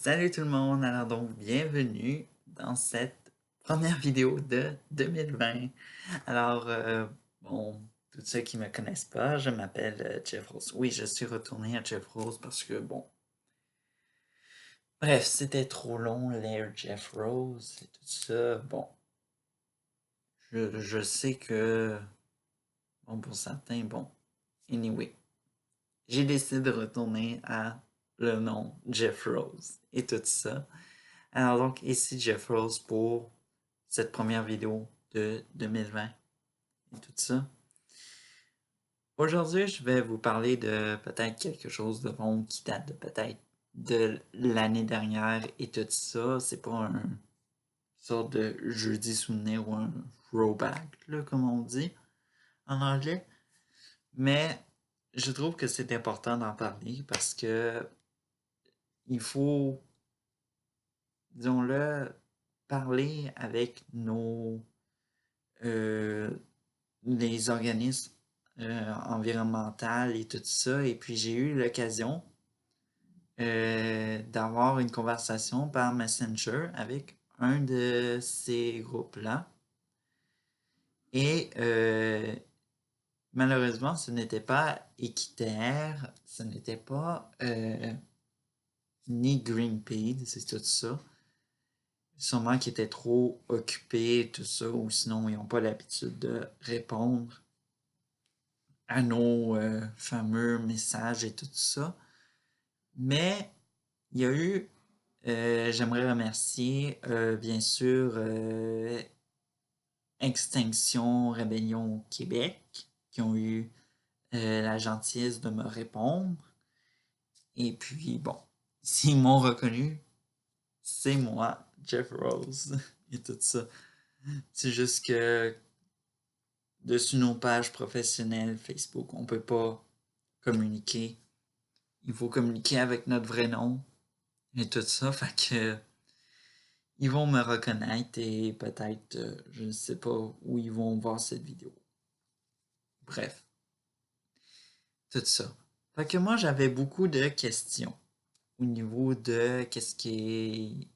Salut tout le monde, alors donc bienvenue dans cette première vidéo de 2020. Alors, bon, tous ceux qui me connaissent pas, je m'appelle Jeff Rose. Oui, je suis retourné à Jeff Rose parce que, bon, bref, c'était trop long, l'Air Jeff Rose et tout ça. Bon, je sais que, bon, pour certains, bon, anyway, j'ai décidé de retourner à le nom Jeff Rose et tout ça. Alors donc, ici Jeff Rose pour cette première vidéo de 2020 et tout ça. Aujourd'hui, je vais vous parler de peut-être quelque chose de bon qui date de peut-être de l'année dernière et tout ça. C'est pas un sorte de jeudi souvenir ou un throwback, là, comme on dit en anglais. Mais je trouve que c'est important d'en parler parce que il faut, disons-le, parler avec euh, les organismes environnementaux et tout ça. Et puis j'ai eu l'occasion d'avoir une conversation par Messenger avec un de ces groupes-là. Et malheureusement, ce n'était pas équiterre, ce n'était pas ni Greenpeace, c'est tout ça. Sûrement qu'ils étaient trop occupés, tout ça, ou sinon ils n'ont pas l'habitude de répondre à nos fameux messages et tout ça. Mais il y a eu, j'aimerais remercier bien sûr Extinction Rébellion Québec qui ont eu la gentillesse de me répondre. Et puis bon, s'ils m'ont reconnu, c'est moi, Jeff Rose et tout ça. C'est juste que dessus nos pages professionnelles Facebook, on peut pas communiquer. Il faut communiquer avec notre vrai nom et tout ça. Fait que ils vont me reconnaître et peut-être, je ne sais pas où ils vont voir cette vidéo. Bref, tout ça. Fait que moi, j'avais beaucoup de questions au niveau de qu'est-ce qui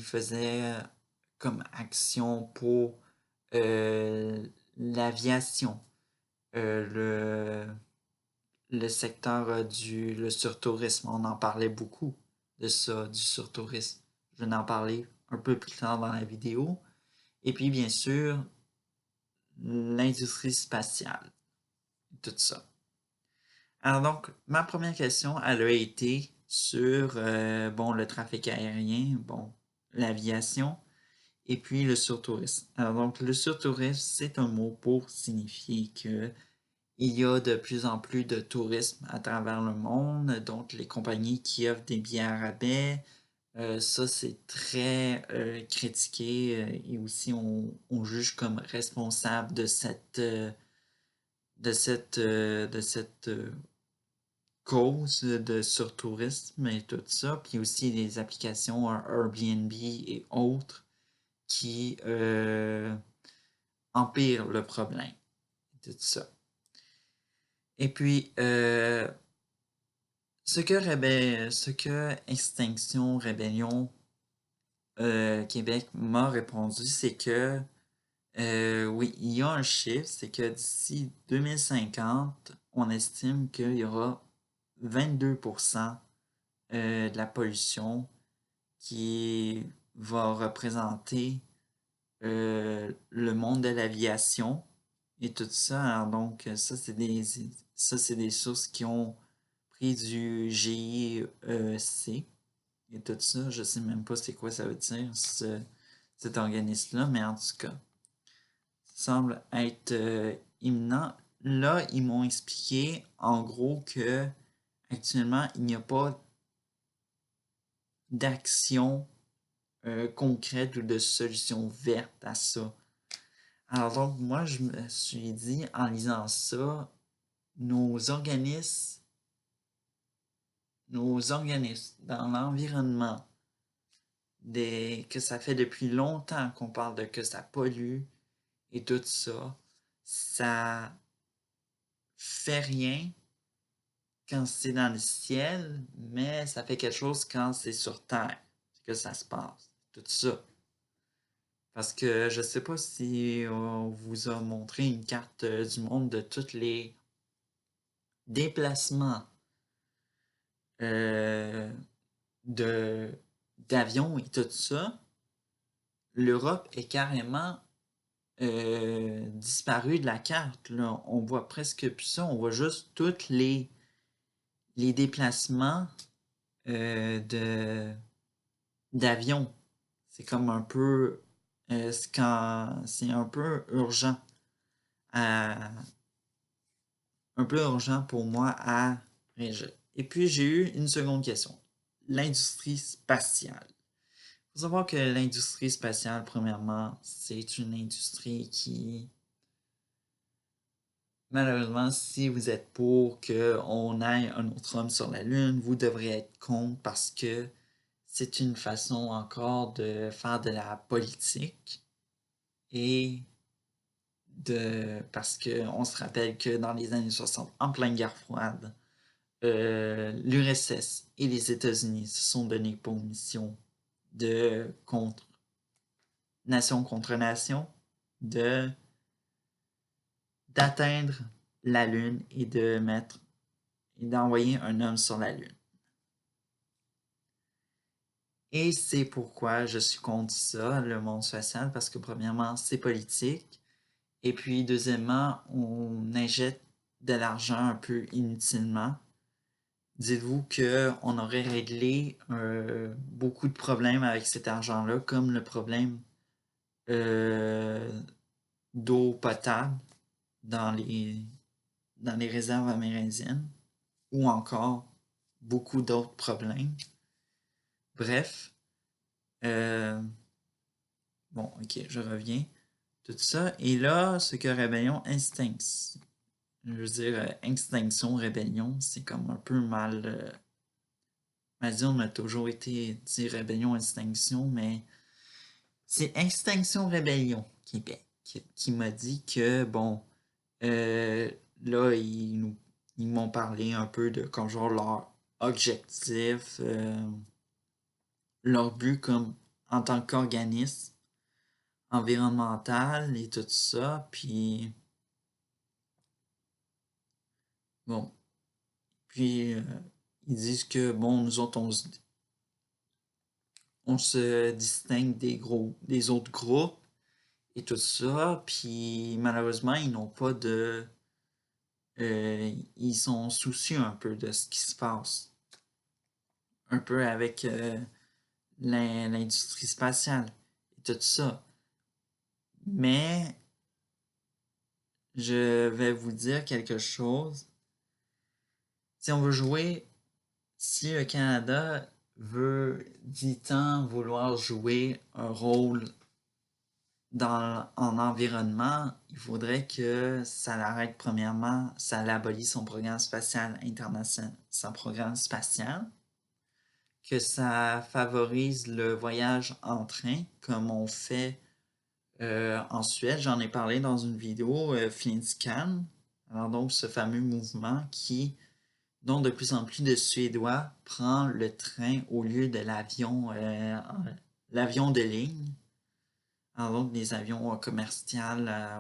faisait comme action pour l'aviation, euh, le secteur le surtourisme. On en parlait beaucoup de ça, du surtourisme. Je vais en parler un peu plus tard dans la vidéo. Et puis, bien sûr, l'industrie spatiale, tout ça. Alors donc, ma première question, elle a été sur bon, le trafic aérien, bon, l'aviation, et puis le surtourisme. Alors donc, le surtourisme, c'est un mot pour signifier que il y a de plus en plus de tourisme à travers le monde, donc les compagnies qui offrent des billets à rabais, ça c'est très critiqué et aussi on juge comme responsable de cette cause de surtourisme et tout ça, puis aussi les applications Airbnb et autres qui empirent le problème, tout ça. Et puis, ce que Extinction Rébellion Québec m'a répondu, c'est que oui, il y a un chiffre, c'est que d'ici 2050, on estime qu'il y aura 22% de la pollution qui va représenter le monde de l'aviation et tout ça. Alors donc, ça, c'est des sources qui ont pris du GIEC et tout ça. Je sais même pas c'est quoi ça veut dire, cet organisme-là, mais en tout cas, ça semble être imminent. Là, ils m'ont expliqué en gros que actuellement, il n'y a pas d'action concrète ou de solution verte à ça. Alors donc, moi, je me suis dit, en lisant ça, nos organismes, nos organismes dans l'environnement, que ça fait depuis longtemps qu'on parle de que ça pollue et tout ça, ça fait rien quand c'est dans le ciel, mais ça fait quelque chose quand c'est sur Terre que ça se passe. Tout ça. Parce que je sais pas si on vous a montré une carte du monde de tous les déplacements euh, de d'avions et tout ça. L'Europe est carrément disparue de la carte. Là. On voit presque plus ça. On voit juste tous les déplacements d'avions. C'est comme un peu c'est un peu urgent pour moi à régler. Et puis j'ai eu une seconde question. L'industrie spatiale. Il faut savoir que l'industrie spatiale, premièrement, c'est une industrie qui, malheureusement, si vous êtes pour qu'on aille un autre homme sur la Lune, vous devrez être contre parce que c'est une façon encore de faire de la politique et parce qu'on se rappelle que dans les années 60, en pleine guerre froide, l'URSS et les États-Unis se sont donnés pour mission de nation contre nation, de d'atteindre la Lune et d'envoyer un homme sur la Lune. Et c'est pourquoi je suis contre ça, le monde spatial, parce que premièrement, c'est politique. Et puis, deuxièmement, on injecte de l'argent un peu inutilement. Dites-vous qu'on aurait réglé beaucoup de problèmes avec cet argent-là, comme le problème d'eau potable dans les réserves amérindiennes, ou encore beaucoup d'autres problèmes. Bref, bon, ok, je reviens. Tout ça. Et là, ce que Rébellion Instinct, je veux dire, Extinction, Rébellion, c'est comme un peu mal dit, on a toujours été dit Rébellion, Extinction, mais c'est Extinction, Rébellion Québec qui m'a dit que, bon, là, ils m'ont parlé un peu de comme genre leur objectif, leur but comme en tant qu'organisme environnemental et tout ça, puis bon, puis ils disent que bon, nous autres on se distingue des autres groupes et tout ça, puis malheureusement ils n'ont pas ils sont soucieux un peu de ce qui se passe, un peu avec l'industrie spatiale et tout ça. Mais je vais vous dire quelque chose. Si on veut jouer, si le Canada dit tant vouloir jouer un rôle en environnement, il faudrait que ça l'arrête premièrement, ça l'abolisse son programme spatial international, son programme spatial, que ça favorise le voyage en train, comme on fait en Suède. J'en ai parlé dans une vidéo, Flinscan. Alors donc, ce fameux mouvement dont de plus en plus de Suédois prend le train au lieu de l'avion de ligne. Alors donc, les avions commerciaux,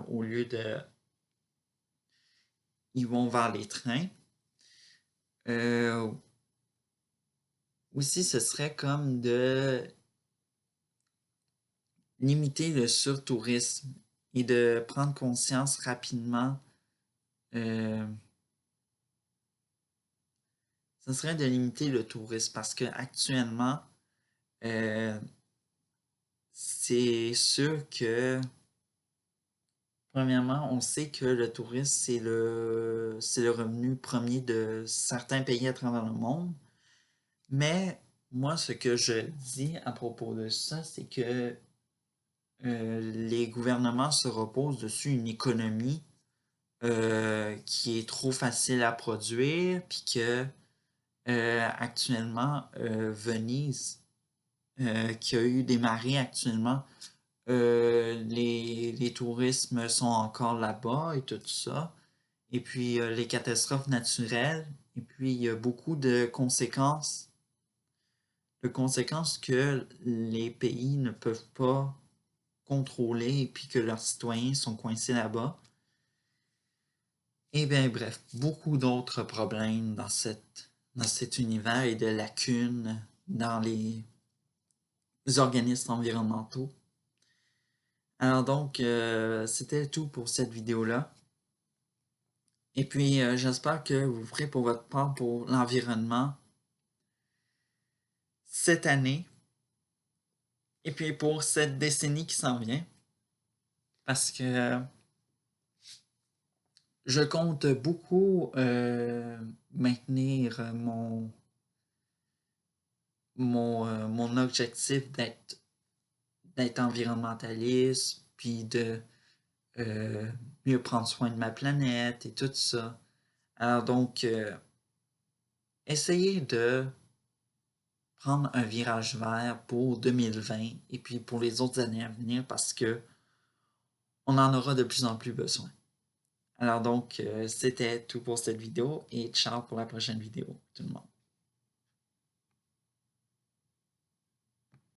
au lieu de... Ils vont vers les trains. Aussi, ce serait comme de limiter le surtourisme et de prendre conscience rapidement. Ce serait de limiter le tourisme parce que actuellement, c'est sûr que premièrement, on sait que le tourisme, c'est le revenu premier de certains pays à travers le monde. Mais moi, ce que je dis à propos de ça, c'est que les gouvernements se reposent dessus une économie qui est trop facile à produire, puis que actuellement, Venise, qui a eu des marées actuellement, les tourismes sont encore là-bas et tout ça. Et puis les catastrophes naturelles Et puis, il y a beaucoup de conséquences que les pays ne peuvent pas contrôler et puis que leurs citoyens sont coincés là-bas. Et bien bref, beaucoup d'autres problèmes dans cet univers et de lacunes dans les organismes environnementaux. Alors donc, c'était tout pour cette vidéo-là. Et puis, j'espère que vous ferez pour votre part pour l'environnement cette année et puis pour cette décennie qui s'en vient. Parce que je compte beaucoup maintenir mon objectif d'être environnementaliste, puis de mieux prendre soin de ma planète et tout ça. Alors donc, essayez de prendre un virage vert pour 2020 et puis pour les autres années à venir parce que on en aura de plus en plus besoin. Alors donc, c'était tout pour cette vidéo et ciao pour la prochaine vidéo, tout le monde.